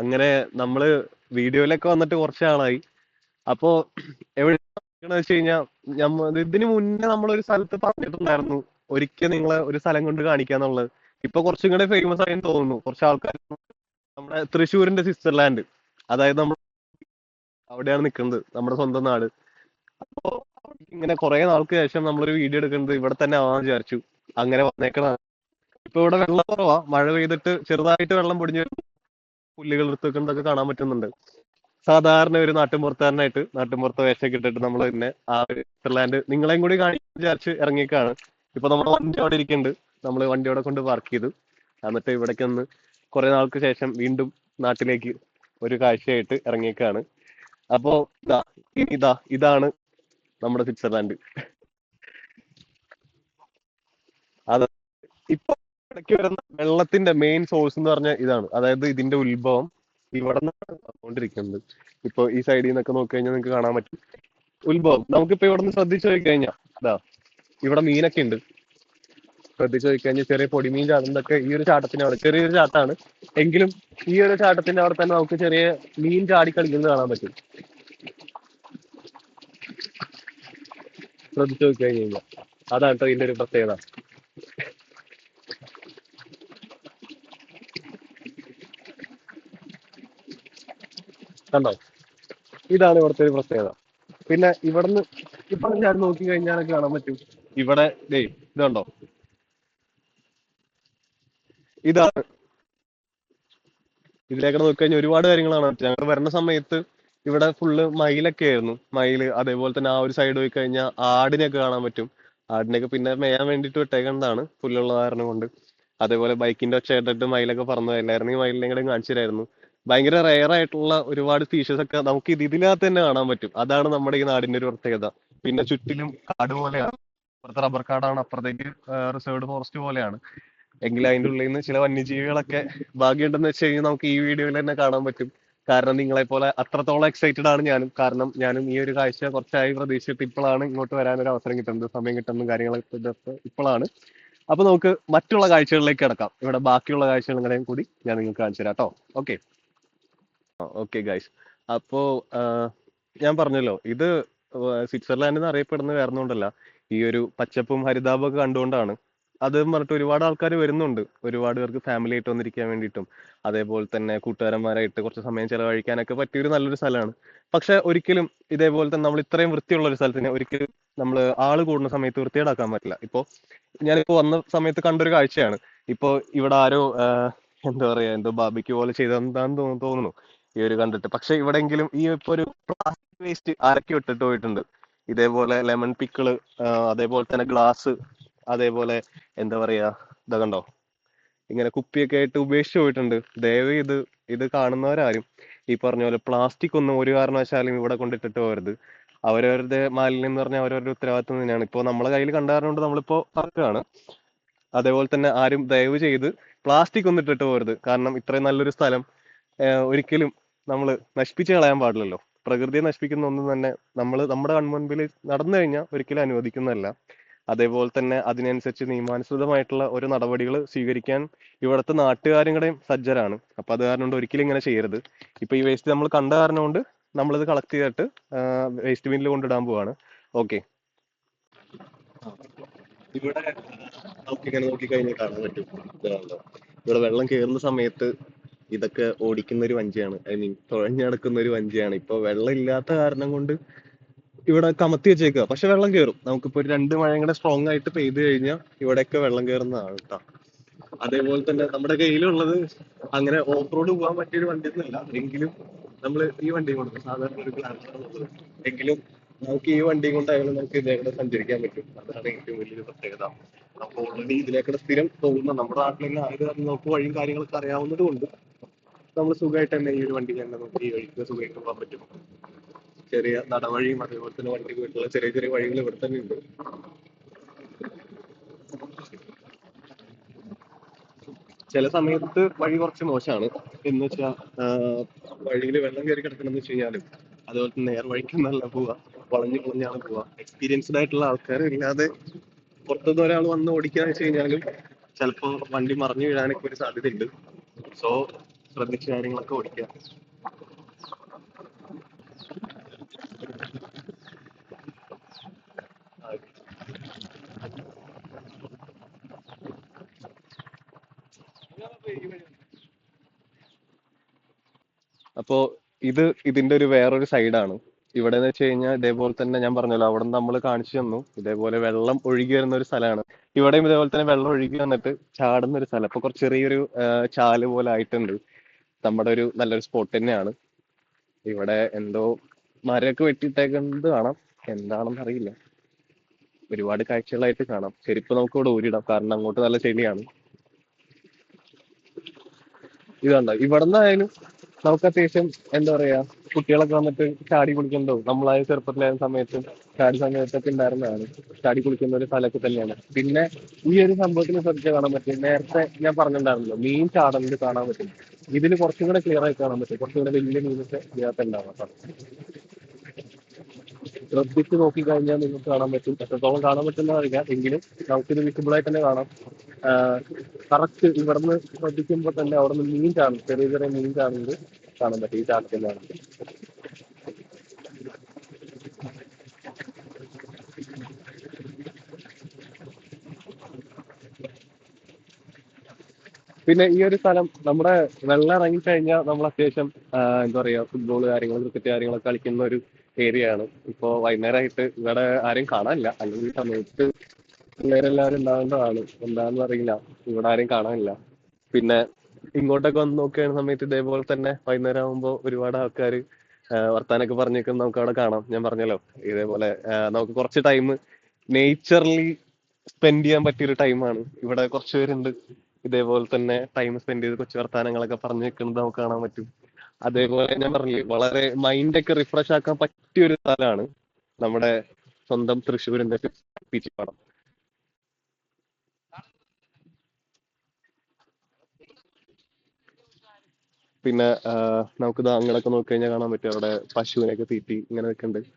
അങ്ങനെ നമ്മള് വീഡിയോയിലൊക്കെ വന്നിട്ട് കുറച്ച് നാളായി. അപ്പോ എവിടെയാണെന്ന് വെച്ച് കഴിഞ്ഞാൽ ഇതിന് മുന്നേ നമ്മളൊരു സ്ഥലത്ത് പറഞ്ഞിട്ടുണ്ടായിരുന്നു, ഒരിക്കൽ നിങ്ങളെ ഒരു സ്ഥലം കൊണ്ട് കാണിക്കാന്നുള്ളത്. ഇപ്പൊ കുറച്ചും കൂടെ ഫേമസ് ആയെന്ന് തോന്നുന്നു. കുറച്ച് ആൾക്കാർ നമ്മുടെ തൃശ്ശൂരിന്റെ സ്വിറ്റ്സർലാൻഡ്, അതായത് നമ്മൾ അവിടെയാണ് നിൽക്കുന്നത്, നമ്മുടെ സ്വന്തം നാട്. അപ്പോ ഇങ്ങനെ കുറെ നാൾക്ക് ശേഷം നമ്മളൊരു വീഡിയോ എടുക്കുന്നത് ഇവിടെ തന്നെ ആവാന്ന് വിചാരിച്ചു. അങ്ങനെ വന്നേക്കണതാണ്. ഇപ്പൊ ഇവിടെ വെള്ളം കുറവാ, മഴ പെയ്തിട്ട് ചെറുതായിട്ട് വെള്ളം പൊടിഞ്ഞ് പുല്ലുകൾ എടുത്തൊക്കെ കാണാൻ പറ്റുന്നുണ്ട്. സാധാരണ ഒരു നാട്ടിൻപുറത്തുകാരനായിട്ട് നാട്ടിൻപുറത്തെ വേഷമൊക്കെ ഇട്ടിട്ട് നമ്മൾ പിന്നെ ആ ഒരു സ്വിറ്റ്സർലാൻഡ് നിങ്ങളെയും കൂടി കാണിക്കാൻ വിചാരിച്ച് ഇറങ്ങിയേക്കാണ്. ഇപ്പൊ നമ്മുടെ വണ്ടി അവിടെ ഇരിക്കുന്നുണ്ട്. നമ്മൾ വണ്ടി അവിടെ കൊണ്ട് പാർക്ക് ചെയ്തു. എന്നിട്ട് ഇവിടേക്ക് ഒന്ന് കുറെ നാൾക്ക് ശേഷം വീണ്ടും നാട്ടിലേക്ക് ഒരു കാഴ്ചയായിട്ട് ഇറങ്ങിയേക്കാണ്. അപ്പോ ഇതാ ഇതാണ് നമ്മുടെ സ്വിറ്റ്സർലാൻഡ്. അത് ഇപ്പൊ ഇടയ്ക്ക് വരുന്ന വെള്ളത്തിന്റെ മെയിൻ സോഴ്സ് എന്ന് പറഞ്ഞാൽ ഇതാണ്. അതായത് ഇതിന്റെ ഉത്ഭവം ഇവിടെ നിന്നാണ് വന്നുകൊണ്ടിരിക്കുന്നത്. ഇപ്പൊ ഈ സൈഡിൽ നിന്നൊക്കെ നോക്കി കഴിഞ്ഞാൽ നിങ്ങൾക്ക് കാണാൻ പറ്റും ഉത്ഭവം. നമുക്കിപ്പോ ഇവിടെ നിന്ന് ശ്രദ്ധിച്ചു നോക്കി കഴിഞ്ഞാൽ ഇതാ ഇവിടെ മീനൊക്കെ ഉണ്ട്. ശ്രദ്ധിച്ചു നോക്കി കഴിഞ്ഞാൽ ചെറിയ പൊടിമീൻ ചാടുന്നതൊക്കെ ഈ ഒരു ചാട്ടത്തിന് അവിടെ, ചെറിയൊരു ചാട്ടാണ് എങ്കിലും ഈ ഒരു ചാട്ടത്തിന്റെ അവിടെ തന്നെ നമുക്ക് ചെറിയ മീൻ ചാടി കളിക്കുന്നത് കാണാൻ പറ്റും. ശ്രദ്ധിച്ചു നോക്കി കഴിഞ്ഞാൽ അതാണ് കേട്ടോ ഇതിന്റെ ഒരു പ്രത്യേകത. കണ്ടോ, ഇതാണ് ഇവിടുത്തെ ഒരു പ്രത്യേകത. പിന്നെ ഇവിടുന്ന് ഇപ്പൊ ഞാൻ നോക്കി കഴിഞ്ഞാലൊക്കെ കാണാൻ പറ്റും. ഇവിടെ ദേ ഇതുണ്ടോ, ഇതാണ്. ഇതിലേക്കൂടെ നോക്കി കഴിഞ്ഞാൽ ഒരുപാട് കാര്യങ്ങളാണ്. ഞങ്ങൾ വരുന്ന സമയത്ത് ഇവിടെ ഫുള്ള് മയിലൊക്കെ ആയിരുന്നു. മയില്, അതേപോലെ തന്നെ ആ ഒരു സൈഡ് പോയി കഴിഞ്ഞാൽ ആടിനെയൊക്കെ കാണാൻ പറ്റും. ആടിനെയൊക്കെ പിന്നെ മേയാൻ വേണ്ടിയിട്ട് വിട്ടേക്കുന്നതാണ്, പുല്ലുള്ള കാരണം കൊണ്ട്. അതേപോലെ ബൈക്കിന്റെ ഒച്ച കേട്ടിട്ട് മയിലൊക്കെ പറന്നു പോയില്ലായിരുന്നു, ഈ മയിലിനെ കൂടെ കാണിച്ചു തരായിരുന്നു. ഭയങ്കര റെയർ ആയിട്ടുള്ള ഒരുപാട് സ്പീഷീസ് ഒക്കെ നമുക്ക് ഇതിനകത്ത് തന്നെ കാണാൻ പറ്റും. അതാണ് നമ്മുടെ ഈ നാടിന്റെ ഒരു പ്രത്യേകത. പിന്നെ ചുറ്റിലും കാട് പോലെയാണ്. അപ്പുറത്ത് റബ്ബർ കാടാണ്, അപ്പുറത്തേക്ക് റിസർവ്ഡ് ഫോറസ്റ്റ് പോലെയാണ്. എങ്കിലും അതിന്റെ ഉള്ളിൽ നിന്ന് ചില വന്യജീവികളൊക്കെ ഭാഗ്യമുണ്ടെന്ന് വെച്ച് കഴിഞ്ഞാൽ നമുക്ക് ഈ വീഡിയോയിൽ തന്നെ കാണാൻ പറ്റും. കാരണം നിങ്ങളെ പോലെ അത്രത്തോളം എക്സൈറ്റഡ് ആണ് ഞാനും. കാരണം ഞാനും ഈ ഒരു കാഴ്ച കുറച്ചായി പ്രതീക്ഷിച്ചിട്ട് ഇപ്പോഴാണ് ഇങ്ങോട്ട് വരാനൊരു അവസരം കിട്ടുന്നത്, സമയം കിട്ടുന്നതും കാര്യങ്ങളൊക്കെ ഇപ്പോഴാണ്. അപ്പൊ നമുക്ക് മറ്റുള്ള കാഴ്ചകളിലേക്ക് കിടക്കാം. ഇവിടെ ബാക്കിയുള്ള കാഴ്ചകളും കൂടി ഞാൻ നിങ്ങൾക്ക് കാണിച്ചു തരാം കേട്ടോ. ഓക്കെ. Okay guys. അപ്പോ ഞാൻ പറഞ്ഞല്ലോ, ഇത് സ്വിറ്റ്സർലാൻഡ് എന്ന് അറിയപ്പെടുന്നത് വേറെ ഒന്നുകൊണ്ടല്ല, ഈ ഒരു പച്ചപ്പും ഹരിതാപവും ഒക്കെ കണ്ടുകൊണ്ടാണ്. അത് പറഞ്ഞിട്ട് ഒരുപാട് ആൾക്കാർ വരുന്നുണ്ട്. ഒരുപാട് പേർക്ക് ഫാമിലി ആയിട്ട് വന്നിരിക്കാൻ വേണ്ടിയിട്ടും അതേപോലെ തന്നെ കൂട്ടുകാരന്മാരായിട്ട് കുറച്ച് സമയം ചെലവഴിക്കാനൊക്കെ പറ്റിയൊരു നല്ലൊരു സ്ഥലമാണ്. പക്ഷെ ഒരിക്കലും ഇതേപോലെ തന്നെ നമ്മൾ ഇത്രയും വൃത്തിയുള്ള ഒരു സ്ഥലത്തിന് ഒരിക്കലും നമ്മൾ ആള് കൂടുന്ന സമയത്ത് വൃത്തികേടാക്കാൻ പറ്റില്ല. ഇപ്പോ ഞാനിപ്പോ വന്ന സമയത്ത് കണ്ടൊരു കാഴ്ചയാണ്. ഇപ്പോ ഇവിടെ ആരോ എന്താ പറയാ, എന്തോ ബാബിക്ക് പോലെ ചെയ്തെന്താന്ന് തോന്നുന്നു ഈ ഒരു കണ്ടിട്ട്. പക്ഷെ ഇവിടെങ്കിലും ഈ ഇപ്പൊ ഒരു പ്ലാസ്റ്റിക് വേസ്റ്റ് ആരൊക്കെ ഇട്ടിട്ട് പോയിട്ടുണ്ട്. ഇതേപോലെ ലെമൺ പിക്കിള്, അതേപോലെ തന്നെ ഗ്ലാസ്, അതേപോലെ എന്താ പറയാ, ഇതാ കണ്ടോ, ഇങ്ങനെ കുപ്പിയൊക്കെ ആയിട്ട് ഉപേക്ഷിച്ച് പോയിട്ടുണ്ട്. ദയവ് ഇത് കാണുന്നവരാരും ഈ പറഞ്ഞ പോലെ പ്ലാസ്റ്റിക് ഒന്നും ഒരു കാരണവശാലും ഇവിടെ കൊണ്ടിട്ടിട്ട് പോകരുത്. അവരവരുടെ മാലിന്യം എന്ന് പറഞ്ഞാൽ അവരവരുടെ ഉത്തരവാദിത്വം തന്നെയാണ്. ഇപ്പോൾ നമ്മളെ കയ്യിൽ കണ്ടുകൊണ്ട് നമ്മളിപ്പോ പറക്കുകയാണ്. അതേപോലെ തന്നെ ആരും ദയവ് ചെയ്ത് പ്ലാസ്റ്റിക് ഒന്നും ഇട്ടിട്ട് പോകരുത്. കാരണം ഇത്രയും നല്ലൊരു സ്ഥലം ഒരിക്കലും നമ്മൾ നശിപ്പിച്ച് കളയാൻ പാടില്ലല്ലോ. പ്രകൃതിയെ നശിപ്പിക്കുന്ന ഒന്നും തന്നെ നമ്മൾ നമ്മുടെ കൺമുൻപിൽ നടന്നു കഴിഞ്ഞാൽ ഒരിക്കലും അനുവദിക്കുന്നതല്ല. അതേപോലെ തന്നെ അതിനനുസരിച്ച് നിയമാനുസൃതമായിട്ടുള്ള ഒരു നടപടികൾ സ്വീകരിക്കാൻ ഇവിടുത്തെ നാട്ടുകാരും കൂടെയും സജ്ജരാണ്. അപ്പൊ അത് കാരണം കൊണ്ട് ഒരിക്കലും ഇങ്ങനെ ചെയ്യരുത്. ഇപ്പൊ ഈ വേസ്റ്റ് നമ്മൾ കണ്ട കാരണം കൊണ്ട് നമ്മളിത് കളക്ട് ചെയ്തിട്ട് വേസ്റ്റ് ബിന്നിൽ കൊണ്ടിടാൻ പോവാണ്. ഓക്കെ. ഇവിടെ നമുക്ക് ഇങ്ങനെ നോക്കിക്കഴിഞ്ഞാൽ കാണാൻ പറ്റും. ഇതാണല്ലോ. ഇവിടെ വെള്ളം കയറുന്ന സമയത്ത് ഇതൊക്കെ ഓടിക്കുന്ന ഒരു വഞ്ചിയാണ്, ഐ മീൻ തുഴഞ്ഞു നടക്കുന്ന ഒരു വഞ്ചിയാണ്. ഇപ്പൊ വെള്ളം ഇല്ലാത്ത കാരണം കൊണ്ട് ഇവിടെ കമത്തി വെച്ചേക്കുക. പക്ഷെ വെള്ളം കയറും. നമുക്കിപ്പോ ഒരു 2 മഴയും കൂടെ സ്ട്രോങ് ആയിട്ട് പെയ്ത് കഴിഞ്ഞാൽ ഇവിടെയൊക്കെ വെള്ളം കയറുന്നതാണ് കേട്ടോ. അതേപോലെ തന്നെ നമ്മുടെ കയ്യിലുള്ളത് അങ്ങനെ ഓഫ് റോഡ് പോകാൻ പറ്റിയൊരു വണ്ടിയൊന്നുമല്ല. എങ്കിലും നമ്മൾ ഈ വണ്ടി കൊണ്ട് സാധാരണ ഒരു ഗ്ലാൻഡർ എങ്കിലും നമുക്ക് ഈ വണ്ടിയും കൊണ്ടായാലും നമുക്ക് ഇതേക്കൂടെ സഞ്ചരിക്കാൻ പറ്റും. അതാണ് ഏറ്റവും വലിയൊരു പ്രത്യേകത. അപ്പൊ ഓൾറെഡി ഇതിലേക്കൂടെ സ്ഥിരം പോകുന്ന നമ്മുടെ നാട്ടിലെല്ലാം ആയത് കാരണം നമുക്ക് വഴിയും കാര്യങ്ങളൊക്കെ അറിയാവുന്നത് കൊണ്ട് നമ്മൾ സുഖമായിട്ട് തന്നെ ഈ ഒരു വണ്ടി തന്നെ നമുക്ക് ഈ വഴിക്ക് സുഖമായിട്ട് പോകാൻ പറ്റും. ചെറിയ നടവഴിയും അതേപോലെ തന്നെ വണ്ടിക്ക് വേണ്ടിയുള്ള ചെറിയ ചെറിയ വഴികൾ ഇവിടെ തന്നെ ഉണ്ട്. ചില സമയത്ത് വഴി കുറച്ച് മോശമാണ്. എന്ന് വെച്ചാൽ വഴിയിൽ വെള്ളം കയറി കിടക്കണമെന്ന് വെച്ച് കഴിഞ്ഞാലും അതുപോലെ തന്നെ നേർ വഴിക്കൊന്നല്ല പോവുക, വളഞ്ഞു പൊളഞ്ഞാണ് പോവുക. എക്സ്പീരിയൻസ്ഡ് ആയിട്ടുള്ള ആൾക്കാർ ഇല്ലാതെ പുറത്തുനിന്ന് ഒരാൾ വന്ന് ഓടിക്കാന്ന് വെച്ച് കഴിഞ്ഞാലും ചിലപ്പോൾ വണ്ടി മറിഞ്ഞു വീഴാനൊക്കെ ഒരു സാധ്യതയുണ്ട്. സോ ശ്രദ്ധിച്ച് കാര്യങ്ങളൊക്കെ ഓടിക്കുക. അപ്പോ ഇതിന്റെ ഒരു വേറൊരു സൈഡാണ്. ഇവിടെ എന്ന് വെച്ച് കഴിഞ്ഞാൽ ഇതേപോലെ തന്നെ ഞാൻ പറഞ്ഞല്ലോ, അവിടെ നമ്മൾ കാണിച്ചു തന്നു, ഇതേപോലെ വെള്ളം ഒഴുകി വരുന്ന ഒരു സ്ഥലമാണ്. ഇവിടെയും ഇതേപോലെ തന്നെ വെള്ളം ഒഴുകി വന്നിട്ട് ചാടുന്ന ഒരു സ്ഥലം. അപ്പൊ കുറച്ച് ചെറിയൊരു ചാല് പോലെ ആയിട്ടുണ്ട്. നമ്മുടെ ഒരു നല്ലൊരു സ്പോട്ട് തന്നെയാണ്. ഇവിടെ എന്തോ മരമൊക്കെ വെട്ടിയിട്ടേക്കുന്നത് കാണാം, എന്താണെന്ന് അറിയില്ല. ഒരുപാട് കാഴ്ചകളായിട്ട് കാണാം. ചെരുപ്പ് നമുക്ക് ഇവിടെ ഊരിടാം, കാരണം അങ്ങോട്ട് നല്ല ചെളിയാണ്. ഇതുണ്ട് ഇവിടുന്നായാലും നമുക്ക് അത്യാവശ്യം എന്താ പറയാ, കുട്ടികളൊക്കെ വന്നിട്ട് ചാടി കുളിക്കുന്നതോ, നമ്മളായ ചെറുപ്പത്തിലായ സമയത്ത് ചാടി സമയത്തൊക്കെ ഉണ്ടായിരുന്നതാണ്. ചാടി കുളിക്കുന്ന ഒരു സ്ഥലമൊക്കെ തന്നെയാണ്. പിന്നെ ഈ ഒരു സംഭവത്തിന് ശ്രദ്ധിച്ചാൽ കാണാൻ പറ്റും, നേരത്തെ ഞാൻ പറഞ്ഞിട്ടുണ്ടായിരുന്നല്ലോ മീൻ ചാടുന്നത് കാണാൻ പറ്റും. ഇതിൽ കുറച്ചും കൂടെ ക്ലിയർ ആയി കാണാൻ പറ്റും, കുറച്ചും കൂടെ വലിയ മീനൊക്കെ ഇതിനകത്ത് ഉണ്ടാവാം. ശ്രദ്ധിച്ച് നോക്കിക്കഴിഞ്ഞാൽ നിങ്ങൾക്ക് കാണാൻ പറ്റും. എത്രത്തോളം കാണാൻ പറ്റുന്ന അറിയില്ല, എങ്കിലും നമുക്കിത് വിസിബിൾ ആയി തന്നെ കാണാം. കറക്റ്റ് ഇവിടുന്ന് ശ്രദ്ധിക്കുമ്പോൾ തന്നെ അവിടെ നിന്ന് മീൻ ചാടും, ചെറിയ ചെറിയ മീൻ ചാടുന്നത് കാണാൻ പറ്റും ഈ ചാട്ടത്തിലാണ്. പിന്നെ ഈ ഒരു സ്ഥലം നമ്മുടെ വെള്ളം ഇറങ്ങി കഴിഞ്ഞാൽ നമ്മൾ അത്യാവശ്യം എന്താ പറയാ, ഫുട്ബോൾ കാര്യങ്ങൾ, ക്രിക്കറ്റ് കാര്യങ്ങളൊക്കെ കളിക്കുന്ന ഒരു ഏരിയ ആണ്. ഇപ്പോ വൈകുന്നേരമായിട്ട് ഇവിടെ ആരും കാണാനില്ല, അല്ലെങ്കിൽ ഈ സമയത്ത് പിള്ളേരെല്ലാവരും ഉണ്ടാവേണ്ടതാണ്. എന്താണെന്ന് അറിയില്ല, ഇവിടെ ആരും കാണാനില്ല. പിന്നെ ഇങ്ങോട്ടൊക്കെ വന്ന് നോക്കുകയാണ സമയത്ത് ഇതേപോലെ തന്നെ വൈകുന്നേരം ആകുമ്പോൾ ഒരുപാട് ആൾക്കാർ വർത്താനൊക്കെ പറഞ്ഞേക്കുന്നത് നമുക്ക് അവിടെ കാണാം. ഞാൻ പറഞ്ഞല്ലോ, ഇതേപോലെ നമുക്ക് കുറച്ച് ടൈം നേച്ചറലി സ്പെൻഡ് ചെയ്യാൻ പറ്റിയൊരു ടൈമാണ്. ഇവിടെ കുറച്ച് പേരുണ്ട് ഇതേപോലെ തന്നെ ടൈം സ്പെൻഡ് ചെയ്ത് കൊച്ചു വർത്താനങ്ങളൊക്കെ പറഞ്ഞു നിൽക്കുന്നത് നമുക്ക് കാണാൻ പറ്റും. അതേപോലെ ഞാൻ പറഞ്ഞില്ലേ, വളരെ മൈൻഡൊക്കെ റിഫ്രഷ് ആക്കാൻ പറ്റിയ ഒരു സ്ഥലമാണ് നമ്മുടെ സ്വന്തം തൃശ്ശൂരിന്റെ പീച്ചിപ്പാടം. പിന്നെ നമുക്കിത് അങ്ങനെയൊക്കെ നോക്കി കഴിഞ്ഞാൽ കാണാൻ പറ്റും, അവിടെ പശുവിനൊക്കെ തീറ്റി ഇങ്ങനെ നിൽക്കുന്നുണ്ട്.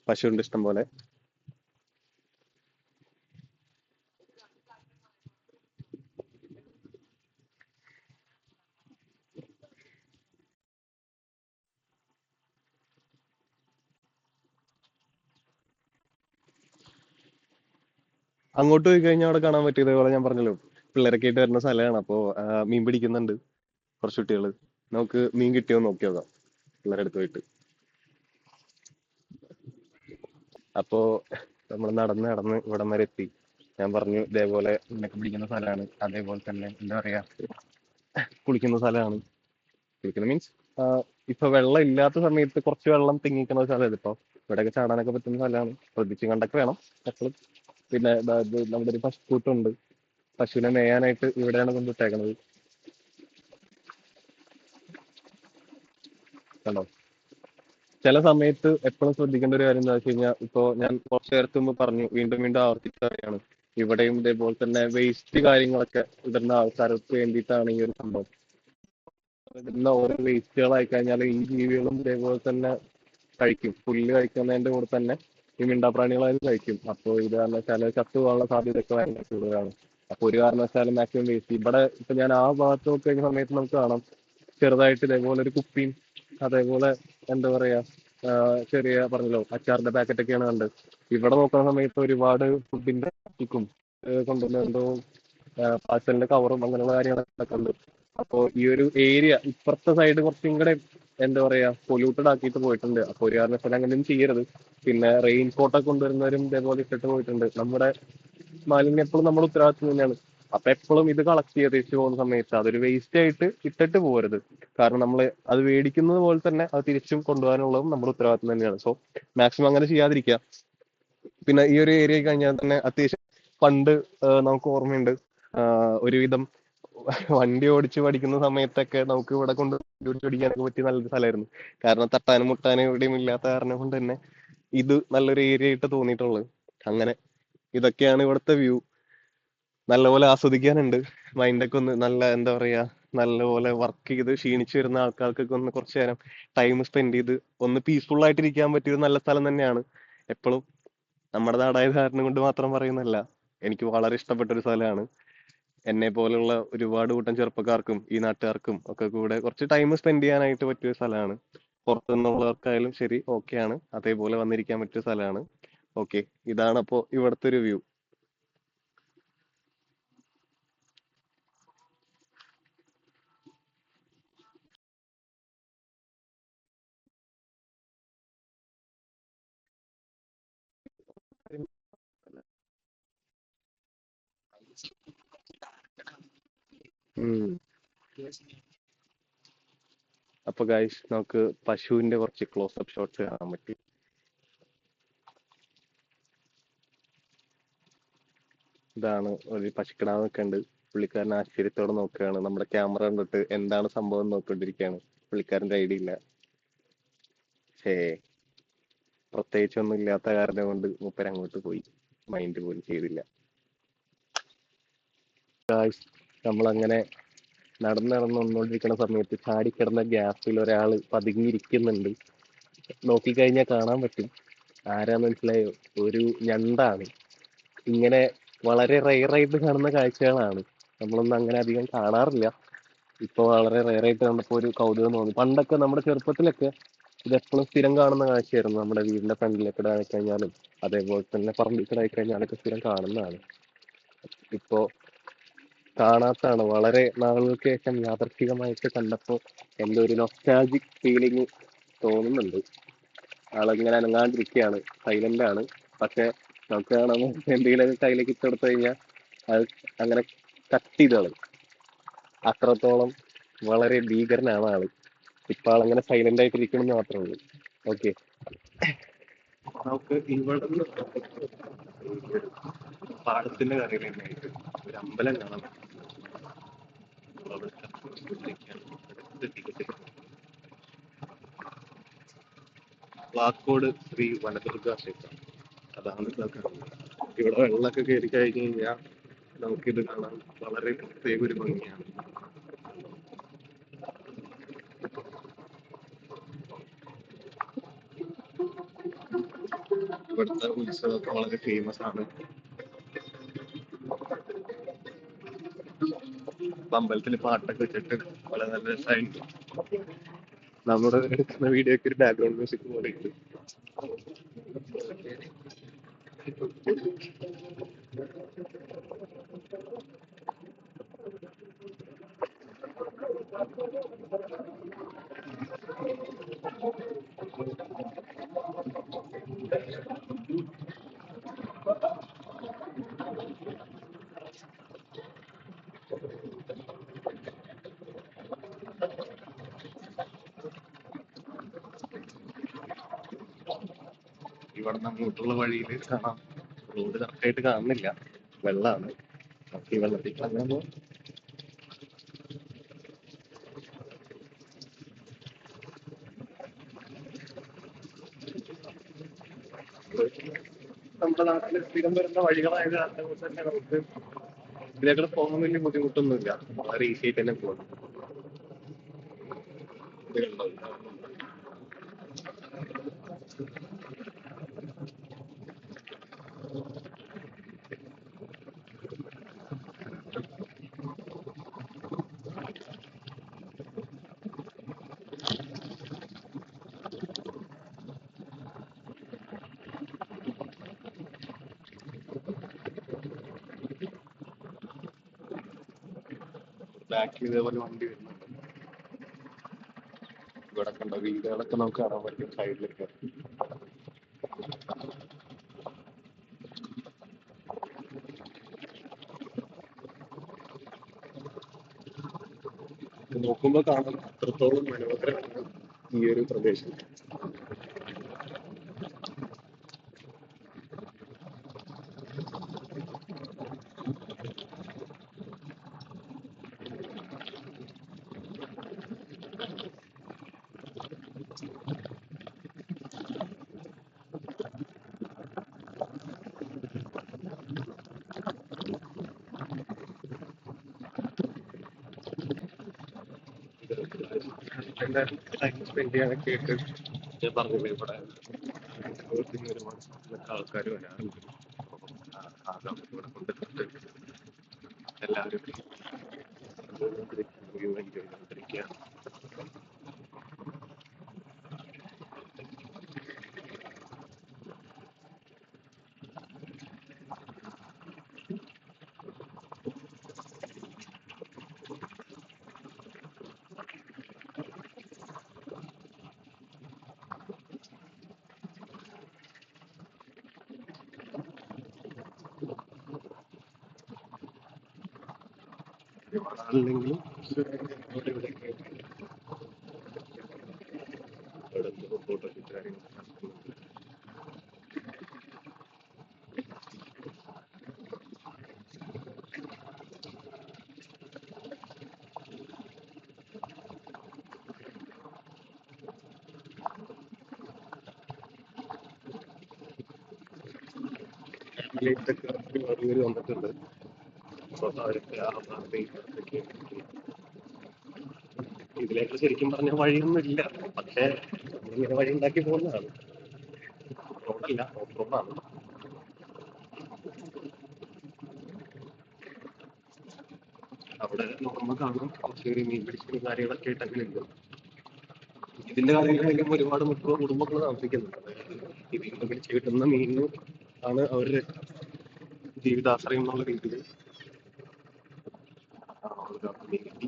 പശുവിന്റെ ഇഷ്ടം പോലെ. അങ്ങോട്ട് പോയി കഴിഞ്ഞാൽ അവിടെ കാണാൻ പറ്റും, ഇതേപോലെ ഞാൻ പറഞ്ഞല്ലോ പിള്ളേരൊക്കെ ആയിട്ട് വരുന്ന സ്ഥലമാണ്. അപ്പോ മീൻ പിടിക്കുന്നുണ്ട് കുറച്ച് കുട്ടികൾ. നമുക്ക് മീൻ കിട്ടിയോ എന്ന് നോക്കി നോക്കാം പിള്ളേരുടെ അടുത്ത് പോയിട്ട്. അപ്പോ നമ്മൾ നടന്ന് നടന്ന് ഇവിടം വരെ എത്തി. ഞാൻ പറഞ്ഞു ഇതേപോലെ മീനൊക്കെ പിടിക്കുന്ന സ്ഥലമാണ്, അതേപോലെ തന്നെ എന്താ പറയാ, കുളിക്കുന്ന സ്ഥലമാണ്. കുളിക്കുന്ന മീൻസ് ഇപ്പൊ വെള്ളം ഇല്ലാത്ത സമയത്ത് കുറച്ച് വെള്ളം തിങ്ങിക്കുന്ന സ്ഥലമാണ്. ഇപ്പൊ ഇവിടെയൊക്കെ ചാടാനൊക്കെ പറ്റുന്ന സ്ഥലമാണ്. ശ്രദ്ധിച്ച് കണ്ടൊക്കെ വേണം എപ്പോഴും. പിന്നെ ഇത് നമ്മുടെ ഒരു പശുക്കൂട്ടുണ്ട്, പശുവിനെ മേയാനായിട്ട് ഇവിടെയാണ് കൊണ്ടിട്ടേക്കണത്. കണ്ടോ, ചില സമയത്ത് എപ്പോഴും ശ്രദ്ധിക്കേണ്ട ഒരു കാര്യം എന്താ വെച്ച് കഴിഞ്ഞാൽ, ഇപ്പോ ഞാൻ കുറച്ച് നേരത്തെ മുമ്പ് പറഞ്ഞു, വീണ്ടും വീണ്ടും ആവർത്തിച്ച് പറയാണ്, ഇവിടെയും ഇതേപോലെ തന്നെ വേസ്റ്റ് കാര്യങ്ങളൊക്കെ ഇടുന്ന ആൾക്കാർക്ക് വേണ്ടിയിട്ടാണ് ഈ ഒരു സംഭവം. ഇടുന്ന ഓരോ വേസ്റ്റുകളായി കഴിഞ്ഞാൽ ഈ ജീവികളും ഇതേപോലെ തന്നെ കഴിക്കും. പുല്ല് കഴിക്കുന്നതിന്റെ കൂടെ തന്നെ ഈ മിണ്ടാപ്രാണികളായാലും കഴിക്കും. അപ്പോൾ ഇത് കാരണവശാല് ചത്തു പോകാനുള്ള സാധ്യതയൊക്കെ ഭയങ്കര കൂടുതലാണ്. അപ്പൊ ഒരു കാരണവശാലും മാക്സിമം വേസ്റ്റ്, ഇവിടെ ഇപ്പൊ ഞാൻ ആ ഭാഗത്ത് നോക്കി കഴിഞ്ഞ സമയത്ത് നമുക്ക് കാണാം ചെറുതായിട്ട് ഇതേപോലെ ഒരു കുപ്പിയും, അതേപോലെ എന്താ പറയാ, ചെറിയ പറഞ്ഞല്ലോ അച്ചാറിന്റെ പാക്കറ്റ് ഒക്കെയാണ് കണ്ടത്. ഇവിടെ നോക്കുന്ന സമയത്ത് ഒരുപാട് ഫുഡിന്റെ പാക്കറ്റും കൊണ്ടുവന്ന എന്തോ പാഴ്സലിന്റെ കവറും അങ്ങനെയുള്ള കാര്യങ്ങളൊക്കെ ഉണ്ട്. അപ്പോ ഈ ഒരു ഏരിയ ഇപ്പുറത്തെ സൈഡ് കുറച്ചും കൂടെ എന്താ പറയാ പൊല്യൂട്ടഡ് ആക്കിയിട്ട് പോയിട്ടുണ്ട്. അപ്പൊ ഒരു കാരണവശാലും അങ്ങനെയൊന്നും ചെയ്യരുത്. പിന്നെ റെയിൻ കോട്ടൊക്കെ കൊണ്ടുവരുന്നവരും ഇതേപോലെ ഇട്ടിട്ട് പോയിട്ടുണ്ട്. നമ്മുടെ മാലിന്യം എപ്പോഴും നമ്മുടെ ഉത്തരവാദിത്വം തന്നെയാണ്. അപ്പൊ എപ്പോഴും ഇത് കളക്ട് ചെയ്ത് തിരിച്ചു പോകുന്ന സമയത്ത് അതൊരു വേസ്റ്റ് ആയിട്ട് ഇട്ടിട്ട് പോകരുത്. കാരണം നമ്മൾ അത് മേടിക്കുന്നത് പോലെ തന്നെ അത് തിരിച്ചും കൊണ്ടുപോകാനുള്ളതും നമ്മുടെ ഉത്തരവാദിത്വം തന്നെയാണ്. സോ മാക്സിമം അങ്ങനെ ചെയ്യാതിരിക്കുക. പിന്നെ ഈ ഒരു ഏരിയ കഴിഞ്ഞാൽ തന്നെ അത്യാവശ്യം പണ്ട് നമുക്ക് ഓർമ്മയുണ്ട്, ഒരുവിധം വണ്ടി ഓടിച്ച് പഠിക്കുന്ന സമയത്തൊക്കെ നമുക്ക് ഇവിടെ കൊണ്ട് ഓടിച്ച് പഠിക്കാനൊക്കെ പറ്റിയ നല്ലൊരു സ്ഥലമായിരുന്നു. കാരണം തട്ടാനും മുട്ടാനും എവിടെയും ഇല്ലാത്ത കാരണം കൊണ്ട് തന്നെ ഇത് നല്ലൊരു ഏരിയ ആയിട്ട് തോന്നിയിട്ടുള്ളത്. അങ്ങനെ ഇതൊക്കെയാണ് ഇവിടുത്തെ വ്യൂ. നല്ലപോലെ ആസ്വദിക്കാനുണ്ട്. മൈൻഡൊക്കെ ഒന്ന് നല്ല എന്താ പറയാ, നല്ലപോലെ വർക്ക് ചെയ്ത് ക്ഷീണിച്ചു വരുന്ന ആൾക്കാർക്കൊക്കെ ഒന്ന് കുറച്ചു നേരം ടൈം സ്പെൻഡ് ചെയ്ത് ഒന്ന് പീസ്ഫുൾ ആയിട്ട് ഇരിക്കാൻ പറ്റിയ ഒരു നല്ല സ്ഥലം തന്നെയാണ്. എപ്പോഴും നമ്മുടെ നാടായ കാരണം കൊണ്ട് മാത്രം പറയുന്നല്ല, എനിക്ക് വളരെ ഇഷ്ടപ്പെട്ട ഒരു സ്ഥലമാണ്. എന്നെ പോലുള്ള ഒരുപാട് കൂട്ടം ചെറുപ്പക്കാർക്കും ഈ നാട്ടുകാർക്കും ഒക്കെ കൂടെ കുറച്ച് ടൈം സ്പെൻഡ് ചെയ്യാനായിട്ട് പറ്റിയ സ്ഥലമാണ്. പുറത്തു നിന്നുള്ളവർക്കായാലും ശരി ഓക്കെയാണ്. അതേപോലെ വന്നിരിക്കാൻ പറ്റിയ സ്ഥലമാണ്. ഓക്കെ, ഇതാണ് അപ്പോ ഇവിടുത്തെ ഒരു വ്യൂ. അപ്പൊ ഗൈസ്, നമുക്ക് പശുവിന്റെ കുറച്ച് ക്ലോസപ്പ് ഷോട്ട്സ് കാണാൻ പറ്റി. ഇതാണ് ഒരു പശുക്കിടാവൊക്കെ ഉണ്ട്. പുള്ളിക്കാരൻ ആശ്ചര്യത്തോടെ നോക്കുകയാണ്. നമ്മുടെ ക്യാമറ കണ്ടിട്ട് എന്താണ് സംഭവം എന്ന് നോക്കിക്കൊണ്ടിരിക്കുകയാണ്. പുള്ളിക്കാരന്റെ ഐഡിയ ഇല്ല. ഛേ, പ്രത്യേകിച്ചൊന്നും ഇല്ലാത്ത കാരണം കൊണ്ട് മൂപ്പര് അങ്ങോട്ട് പോയി. മൈൻഡ് പോലും ചെയ്തില്ല. ഗായ്സ്, നമ്മളങ്ങനെ നടന്ന് നടന്ന് വന്നുകൊണ്ടിരിക്കുന്ന സമയത്ത് ചാടിക്കിടന്ന ഗ്യാപ്പിൽ ഒരാൾ പതുങ്ങിയിരിക്കുന്നുണ്ട്. നോക്കിക്കഴിഞ്ഞാൽ കാണാൻ പറ്റും. ആരാന്ന് മനസ്സിലായോ? ഒരു ഞണ്ടാണ്. ഇങ്ങനെ വളരെ റെയറായിട്ട് കാണുന്ന കാഴ്ചകളാണ്. നമ്മളൊന്നും അങ്ങനെ അധികം കാണാറില്ല. ഇപ്പൊ വളരെ റെയറായിട്ട് കണ്ടപ്പോൾ ഒരു കൗതുകം തോന്നി. പണ്ടൊക്കെ നമ്മുടെ ചെറുപ്പത്തിലൊക്കെ ഇത് എപ്പോഴും സ്ഥിരം കാണുന്ന കാഴ്ചയായിരുന്നു. നമ്മുടെ വീടിന്റെ ഫ്രണ്ടിലേക്ക് ആയി കഴിഞ്ഞാലും അതേപോലെ തന്നെ പറമ്പിൽ ആയി കഴിഞ്ഞാലൊക്കെ സ്ഥിരം കാണുന്നതാണ്. ഇപ്പോ കാണാത്താണ്. വളരെ നാളുകൾക്ക് ശേഷം യാദർച്ഛികമായിട്ട് കണ്ടപ്പോൾ എന്തോ ഒരു നൊസ്റ്റാൾജിക് ഫീലിംഗ് തോന്നുന്നുണ്ട്. ആളിങ്ങനെ അനങ്ങാണ്ടിരിക്കുകയാണ്, സൈലന്റ് ആണ്. പക്ഷെ നമുക്ക് കാണാൻ എന്തെങ്കിലും കയ്യിലേക്ക് ഇട്ടെടുത്തു കഴിഞ്ഞാൽ അത് അങ്ങനെ കട്ട് ചെയ്ത് കളയും. അത്രത്തോളം വളരെ ഭീകരനാണ് ആള്. ഇപ്പൊ ആളങ്ങനെ സൈലന്റ് ആയിട്ടിരിക്കണമെന്ന് മാത്രമേ ഉള്ളൂ. ഓക്കെ, നമുക്ക് ഇവിടെ പാടത്തിന്റെ കരയിൽ തന്നെയായിട്ട് ഒരു അമ്പലം കാണാൻ പറ്റും. വാക്കോട് ശ്രീ വനദുർഗ ക്ഷേത്രം, അതാണ് ഇതൊക്കെ. ഇവിടെ വെള്ളമൊക്കെ കയറി കഴിഞ്ഞ് കഴിഞ്ഞാൽ നമുക്കിത് കാണാൻ വളരെ പ്രത്യേക ഒരു ഭംഗിയാണ്. ഇവിടുത്തെ ഉത്സവമൊക്കെ വളരെ ഫേമസ് ആണ്. അമ്പലത്തിൽ പാട്ടൊക്കെ വെച്ചിട്ട് വളരെ നല്ല രസമായിട്ട് നമ്മുടെ എടുക്കുന്ന വീഡിയോ ഒക്കെ ഒരു ബാക്ക്ഗ്രൗണ്ട് മ്യൂസിക് പോലെ ഉണ്ട്. ഇവിടെ അങ്ങോട്ടുള്ള വഴിയിൽ കാണാം, റോഡ് കറക്റ്റായിട്ട് കാണുന്നില്ല, വെള്ളമാണ്. നമുക്ക് ഈ വെള്ളത്തിൽ കാണുമ്പോൾ നമ്മുടെ നാട്ടിൽ സ്ഥിരം വരുന്ന വഴികളായത് കാരണം കൊണ്ട് തന്നെ നമുക്ക് ഇതിലേക്കൂടെ പോകാൻ വലിയ ബുദ്ധിമുട്ടൊന്നുമില്ല. വളരെ ഈസി ആയിട്ട് തന്നെ പോകാം. ബാക്കിൽ ഇതേപോലെ വണ്ടി വരുന്നുണ്ട്. ഇവിടെ കണ്ട വീടുകളൊക്കെ നമുക്ക് കാണാൻ പറ്റും സൈഡിലൊക്കെ. നോക്കുമ്പോ കാണാം അത്രത്തോളം മനോഹരമാണ് ഈ ഒരു പ്രദേശം. എന്റെ ടൈം സ്പെൻഡ് ചെയ്യാനൊക്കെ ആയിട്ട് ഞാൻ പറഞ്ഞില്ലേ, ഇവിടെ ഒരുപാട് ആൾക്കാർ വരാറുണ്ട്. ആകെ ഇവിടെ കൊണ്ടിട്ട് എല്ലാവരും വ്യൂ എൻജോയ് ചെയ്തുകൊണ്ടിരിക്കുക. അല്ലെങ്കിലും ഫോട്ടോഷൂട്ട് കാര്യങ്ങളൊക്കെ നടക്കുന്നുണ്ട്. ഫാമിലിയിലൊക്കെ ഒരുപാട് പേര് വന്നിട്ടുണ്ട്. അപ്പൊ അവരൊക്കെ ആ ഭാഗത്തേക്ക് ഇതിലേക്ക് ശരിക്കും പറഞ്ഞ വഴിയൊന്നും ഇല്ല, പക്ഷേ നമ്മളിങ്ങനെ വഴി ഉണ്ടാക്കി പോകുന്നതാണ്. റോഡല്ല, ഓഫ് റോഡാണ്. അവിടെ നോക്കുമ്പോൾ കാണും കുറച്ച് പേര് മീൻ പിടിക്കുന്ന കാര്യങ്ങളൊക്കെ ആയിട്ട് അങ്ങനെ ഉണ്ട്. ഇതിന്റെ കാര്യങ്ങളായാലും ഒരുപാട് മുപ്പത് കുടുംബങ്ങൾ താമസിക്കുന്നുണ്ട്. ഇതിൽ നിന്ന് പിടിച്ച് കിട്ടുന്ന മീനിന് ആണ് അവരുടെ ജീവിതാശ്രയം എന്നുള്ള രീതിയിൽ മീൻ കിട്ടി.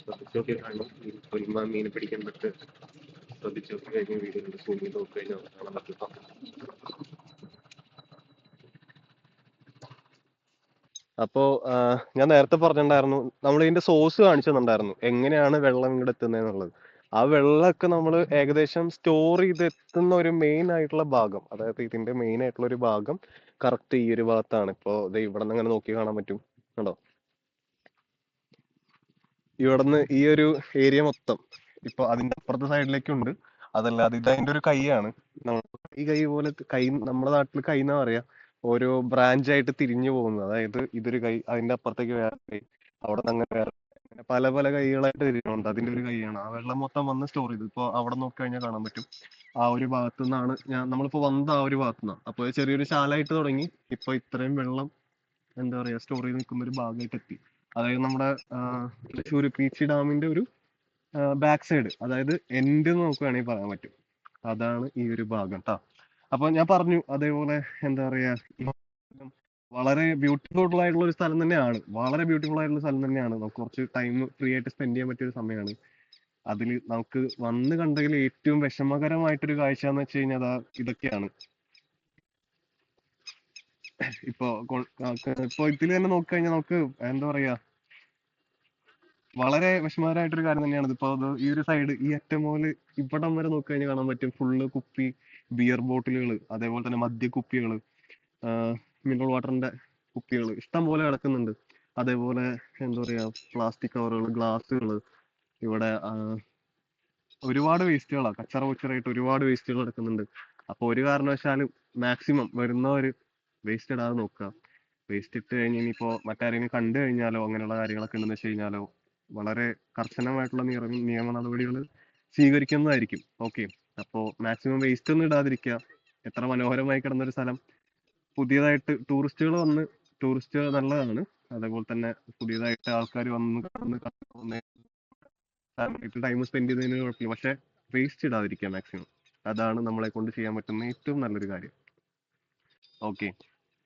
ശ്രദ്ധിച്ചു നോക്കി കാണും ഒരുമ മീൻ പിടിക്കുന്നിട്ട് ശ്രദ്ധിച്ചു നോക്കി കഴിഞ്ഞ വീഡിയോയിൽ സൂം ചെയ്ത് നോക്കി കഴിഞ്ഞാൽ കാണാൻ പറ്റും. അപ്പോ ഞാൻ നേരത്തെ പറഞ്ഞിട്ടുണ്ടായിരുന്നു, നമ്മൾ ഇതിന്റെ സോഴ്സ് കാണിച്ചു തന്നിട്ടുണ്ടായിരുന്നു എങ്ങനെയാണ് വെള്ളം ഇങ്ങോട്ട് എത്തുന്നത്. ആ വെള്ളമൊക്കെ നമ്മൾ ഏകദേശം സ്റ്റോർ ചെയ്ത് എത്തുന്ന ഒരു മെയിൻ ആയിട്ടുള്ള ഭാഗം, അതായത് ഇതിന്റെ മെയിൻ ആയിട്ടുള്ള ഒരു ഭാഗം കറക്റ്റ് ഈ ഒരു ഭാഗത്താണ്. ഇപ്പോ ഇവിടെ നിന്ന് അങ്ങനെ നോക്കി കാണാൻ പറ്റും, കണ്ടോ? ഇവിടുന്ന് ഈ ഒരു ഏരിയ മൊത്തം ഇപ്പൊ അതിന്റെ അപ്പുറത്തെ സൈഡിലേക്കുണ്ട്. അതല്ലാതെ ഇത് അതിന്റെ ഒരു കൈയാണ്. ഈ കൈ പോലെ കൈ, നമ്മുടെ നാട്ടിൽ കൈ എന്നാ പറയാ, ഓരോ ബ്രാഞ്ച് ആയിട്ട് തിരിഞ്ഞു പോകുന്നത്. അതായത് ഇതൊരു കൈ, അതിന്റെ അപ്പുറത്തേക്ക് വേറെ കൈ, അവിടെ നിന്ന് അങ്ങനെ വേറെ, അങ്ങനെ പല പല കൈകളായിട്ട് തിരിഞ്ഞുണ്ട്. അതിന്റെ ഒരു കൈയാണ് ആ വെള്ളം മൊത്തം വന്ന് സ്റ്റോർ ചെയ്ത്. ഇപ്പൊ അവിടെ നോക്കി കഴിഞ്ഞാൽ കാണാൻ പറ്റും ആ ഒരു ഭാഗത്തു നിന്നാണ് നമ്മളിപ്പോ വന്നത്, ആ ഒരു ഭാഗത്തു നിന്നാണ്. അപ്പൊ ചെറിയൊരു ശാലായിട്ട് തുടങ്ങി ഇപ്പൊ ഇത്രയും വെള്ളം എന്താ പറയാ സ്റ്റോർ ചെയ്ത് നിൽക്കുന്ന ഒരു ഭാഗമായിട്ട് എത്തി. അതായത് നമ്മുടെ തൃശ്ശൂർ പീച്ചി ഡാമിന്റെ ഒരു ബാക്ക് സൈഡ്, അതായത് എൻഡ് നമുക്ക് വേണമെങ്കിൽ പറയാൻ പറ്റും. അതാണ് ഈ ഒരു ഭാഗം ട്ടാ. അപ്പൊ ഞാൻ പറഞ്ഞു അതേപോലെ എന്താ പറയാ, ഈ വളരെ ബ്യൂട്ടിഫുൾ ആയിട്ടുള്ള ഒരു സ്ഥലം തന്നെയാണ്. വളരെ ബ്യൂട്ടിഫുൾ ആയിട്ടുള്ള സ്ഥലം തന്നെയാണ്. നമുക്ക് കുറച്ച് ടൈം ഫ്രീ ആയിട്ട് സ്പെൻഡ് ചെയ്യാൻ പറ്റിയ ഒരു സമയമാണ്. അതിൽ നമുക്ക് വന്ന് കണ്ടതിൽ ഏറ്റവും വിഷമകരമായിട്ടൊരു കാഴ്ച എന്ന് വെച്ച് കഴിഞ്ഞാൽ അതാ ഇതൊക്കെയാണ്. ഇപ്പൊ ഇപ്പൊ ഇതിൽ തന്നെ നോക്കിക്കഴിഞ്ഞാൽ നമുക്ക് എന്താ പറയാ, വളരെ വിഷമകരമായിട്ടൊരു കാര്യം തന്നെയാണ്. ഇതിപ്പോ ഈ ഒരു സൈഡ്, ഈ അറ്റം മുതൽ ഇവിടം വരെ നോക്കി കഴിഞ്ഞാൽ കാണാൻ പറ്റും ഫുള്ള് കുപ്പി, ബിയർ ബോട്ടിലുകൾ, അതേപോലെ തന്നെ മദ്യക്കുപ്പികൾ, മിനറൽ വാട്ടറിന്റെ കുപ്പികൾ ഇഷ്ടം പോലെ കിടക്കുന്നുണ്ട്. അതേപോലെ എന്താ പറയാ, പ്ലാസ്റ്റിക് കവറുകൾ, ഗ്ലാസ്സുകൾ, ഇവിടെ ഒരുപാട് വേസ്റ്റുകളാണ്, കച്ചറ പൊച്ചറായിട്ട് ഒരുപാട് വേസ്റ്റുകൾ കിടക്കുന്നുണ്ട്. അപ്പൊ ഒരു കാരണവശാലും മാക്സിമം വരുന്നവര് വേസ്റ്റ് ഇടാതെ നോക്കുക. വേസ്റ്റ് ഇട്ട് കഴിഞ്ഞ് ഇനിയിപ്പോ മറ്റാരെങ്കിലും കണ്ടു കഴിഞ്ഞാലോ അങ്ങനെയുള്ള കാര്യങ്ങളൊക്കെ ഉണ്ടെന്ന് വെച്ച് കഴിഞ്ഞാലോ വളരെ കർശനമായിട്ടുള്ള നിയമ നടപടികൾ സ്വീകരിക്കുന്നതായിരിക്കും. ഓക്കെ, അപ്പോ മാക്സിമം വേസ്റ്റ് ഒന്നും ഇടാതിരിക്കുക. എത്ര മനോഹരമായി കിടന്നൊരു സ്ഥലം, പുതിയതായിട്ട് ടൂറിസ്റ്റുകൾ വന്ന്, ടൂറിസ്റ്റുകൾ നല്ലതാണ്. അതേപോലെ തന്നെ പുതിയതായിട്ട് ആൾക്കാർ വന്ന് ഫാമിലിയായിട്ട് ടൈം സ്പെൻഡ് ചെയ്യുന്നതിന് കുഴപ്പമില്ല, പക്ഷെ വേസ്റ്റ് ഇടാതിരിക്കുക മാക്സിമം. അതാണ് നമ്മളെ കൊണ്ട് ചെയ്യാൻ പറ്റുന്ന ഏറ്റവും നല്ലൊരു കാര്യം. ഓക്കെ,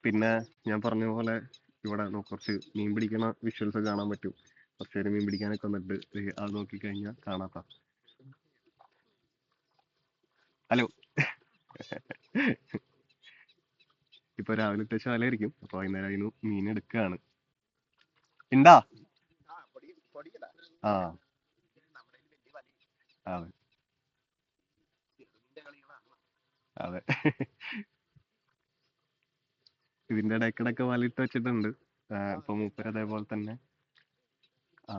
പിന്നെ ഞാൻ പറഞ്ഞ പോലെ ഇവിടെ കുറച്ച് മീൻ പിടിക്കണ വിഷ്വൽസ് കാണാൻ പറ്റും. കുറച്ച് പേര് മീൻ പിടിക്കാനൊക്കെ വന്നിട്ട് അത് നോക്കിക്കഴിഞ്ഞാൽ കാണാത്ത. ഹലോ. ഇപ്പൊ രാവിലത്തെ ശാലയായിരിക്കും, അപ്പൊ വൈകുന്നേരം അതിന് മീൻ എടുക്കുകയാണ്. ഉണ്ടാ? ആ അതെ അതെ. ഇതിന്റെ ഇടയ്ക്കിടയ്ക്ക് വലയിട്ട് വെച്ചിട്ടുണ്ട്. ഇപ്പൊ മൂപ്പര് അതേപോലെ തന്നെ ആ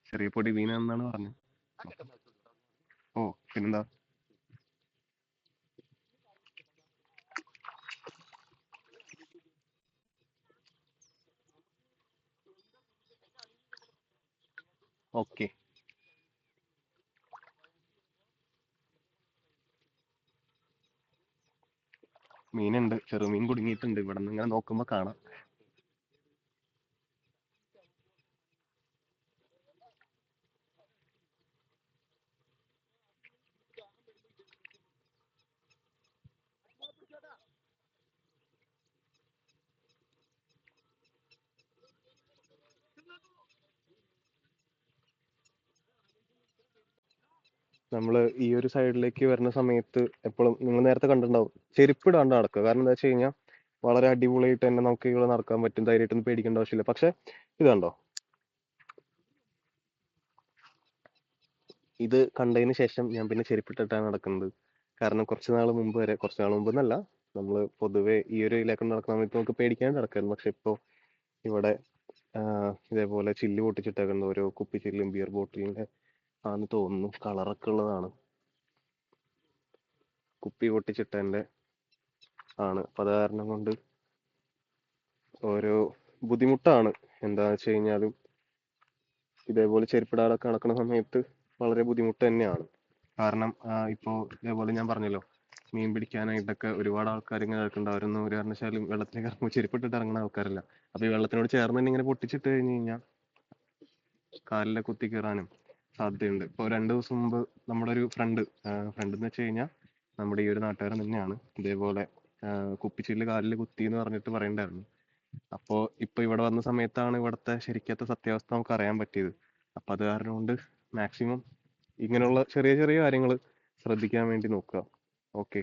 ചെറിയ പൊടി മീനാണെന്നാണ് പറഞ്ഞത്. ഓ പിന്നെന്താ. ഓക്കെ, മീനുണ്ട്, ചെറുമീൻ കുടുങ്ങിയിട്ടുണ്ട്. ഇവിടെ നിന്ന് ഇങ്ങനെ നോക്കുമ്പോ കാണാം. നമ്മള് ഈ ഒരു സൈഡിലേക്ക് വരുന്ന സമയത്ത് എപ്പോഴും നിങ്ങൾ നേരത്തെ കണ്ടിട്ടുണ്ടാവും, ചെരുപ്പിടാണ്ട് നടക്കുക. കാരണം എന്താ വെച്ച് കഴിഞ്ഞാൽ വളരെ അടിപൊളിയായിട്ട് തന്നെ നമുക്ക് ഇവിടെ നടക്കാൻ പറ്റും, ധൈര്യമായിട്ടൊന്നും പേടിക്കേണ്ട ആവശ്യമില്ല. പക്ഷെ ഇത് കണ്ടോ, ഇത് കണ്ടതിന് ശേഷം ഞാൻ പിന്നെ ചെരുപ്പിട്ടിട്ടാണ് നടക്കുന്നത്. കാരണം കുറച്ച് നാൾ മുമ്പ് എന്നല്ല, നമ്മൾ പൊതുവെ ഈ ഒരു ഏരിയയിലേക്ക് നടക്കുന്ന സമയത്ത് നമുക്ക് പേടിക്കാണ്ട് നടക്കായിരുന്നു. പക്ഷെ ഇപ്പോൾ ഇവിടെ ഇതേപോലെ ചില്ല് പൊട്ടിച്ചിട്ടേക്കുന്നത് ഓരോ കുപ്പി ചില്ലും ബിയർ ബോട്ടിലിന്റെ ആണെന്ന് തോന്നുന്നു. കളറൊക്കെ ഉള്ളതാണ്, കുപ്പി പൊട്ടിച്ചിട്ടതിന്റെ ആണ്. അപ്പൊ അത് കാരണം കൊണ്ട് ഓരോ ബുദ്ധിമുട്ടാണ്. എന്താന്ന് വെച്ച് കഴിഞ്ഞാലും ഇതേപോലെ ചെരുപ്പിടാതൊക്കെ നടക്കുന്ന സമയത്ത് വളരെ ബുദ്ധിമുട്ട് തന്നെയാണ്. കാരണം ഇപ്പോൾ ഇതേപോലെ ഞാൻ പറഞ്ഞല്ലോ, മീൻ പിടിക്കാനായിട്ടൊക്കെ ഒരുപാട് ആൾക്കാർ ഇങ്ങനെ കേൾക്കുന്നുണ്ട്. അവരൊന്നും ഒരു കാരണവശാലും വെള്ളത്തിലേക്ക് ഇറങ്ങുമ്പോൾ ചെരുപ്പിട്ടിട്ട് ഇറങ്ങുന്ന ആൾക്കാരല്ല. അപ്പൊ ഈ വെള്ളത്തിനോട് ചേർന്ന് തന്നെ ഇങ്ങനെ പൊട്ടിച്ചിട്ട് കഴിഞ്ഞ് കഴിഞ്ഞാൽ കാലിലെ കുത്തി കയറാനും സാധ്യതയുണ്ട്. ഇപ്പോൾ 2 ദിവസം മുമ്പ് നമ്മുടെ ഒരു ഫ്രണ്ട് എന്ന് വെച്ച് കഴിഞ്ഞാൽ നമ്മുടെ ഈ ഒരു നാട്ടുകാരൻ തന്നെയാണ്, ഇതേപോലെ കുപ്പിച്ചില്ല് കാലിൽ കുത്തി എന്ന് പറഞ്ഞിട്ട് പറയണ്ടായിരുന്നു. അപ്പോൾ ഇപ്പൊ ഇവിടെ വന്ന സമയത്താണ് ഇവിടുത്തെ ശരിക്കത്തെ സത്യാവസ്ഥ നമുക്ക് അറിയാൻ പറ്റിയത്. അപ്പൊ അത് കാരണം കൊണ്ട് മാക്സിമം ഇങ്ങനെയുള്ള ചെറിയ ചെറിയ കാര്യങ്ങൾ ശ്രദ്ധിക്കാൻ വേണ്ടി നോക്കുക. ഓക്കെ.